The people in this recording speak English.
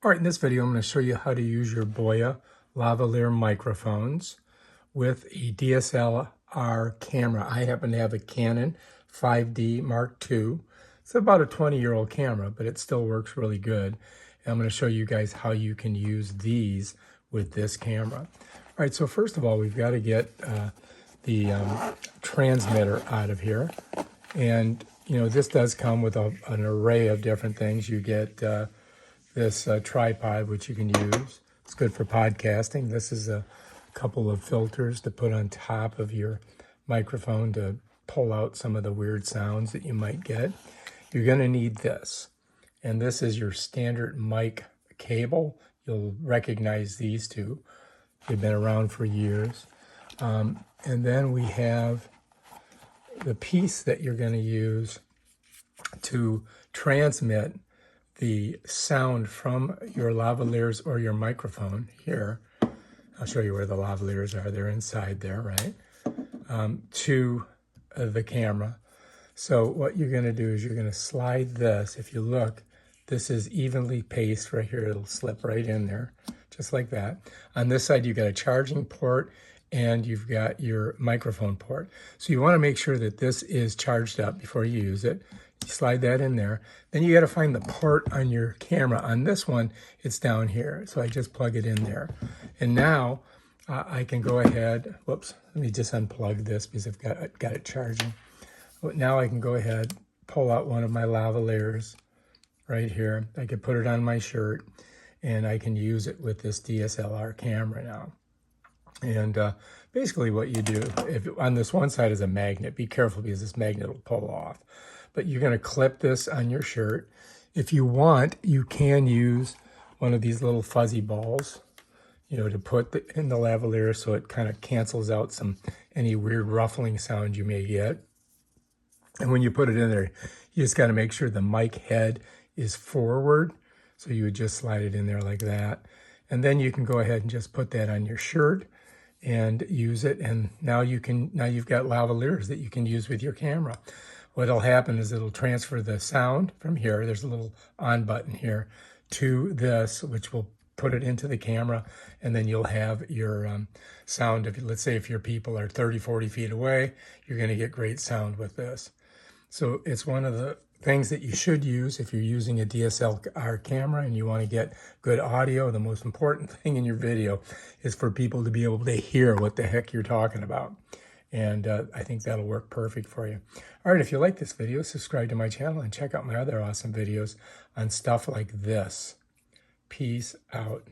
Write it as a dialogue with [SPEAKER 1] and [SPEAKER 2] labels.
[SPEAKER 1] All right, in this video, I'm going to show you how to use your BOYA lavalier microphones with a DSLR camera. I happen to have a Canon 5D Mark II. It's about a 20-year-old camera, but it still works really good. And I'm going to show you guys how you can use these with this camera. All right, so first of all, we've got to get the transmitter out of here. And, you know, this does come with an array of different things. You get this tripod, which you can use. It's good for podcasting. This is a couple of filters to put on top of your microphone to pull out some of the weird sounds that you might get. You're going to need this. And this is your standard mic cable. You'll recognize these two. They've been around for years. And then we have the piece that you're going to use to transmit the sound from your lavaliers or your microphone here. I'll show you where the lavaliers are. They're inside there, right? To the camera. So what you're going to do is you're going to slide this. If you look, this is evenly paced right here. It'll slip right in there, just like that. On this side, you've got a charging port and you've got your microphone port. So you want to make sure that this is charged up before you use it. You slide that in there. Then you got to find the port on your camera. On this one, it's down here. So I just plug it in there. And now I can go ahead. Whoops, let me just unplug this because I've got it charging. Now I can go ahead, pull out one of my lavaliers right here. I can put it on my shirt and I can use it with this DSLR camera now. And basically what you do, if on this one side is a magnet, be careful because this magnet will pull off. But you're going to clip this on your shirt. If you want, you can use one of these little fuzzy balls, you know, to put in the lavalier so it kind of cancels out any weird ruffling sound you may get. And when you put it in there, you just got to make sure the mic head is forward. So you would just slide it in there like that. And then you can go ahead and just put that on your shirt and use it. And now you've got lavaliers that you can use with your camera. What'll happen is it'll transfer the sound from here. There's a little on button here to this, which will put it into the camera. And then you'll have your sound. Let's say if your people are 30, 40 feet away, you're going to get great sound with this. So it's one of the things that you should use if you're using a DSLR camera and you want to get good audio. The most important thing in your video is for people to be able to hear what the heck you're talking about. And I think that'll work perfect for you. All right, if you like this video, subscribe to my channel and check out my other awesome videos on stuff like this. Peace out.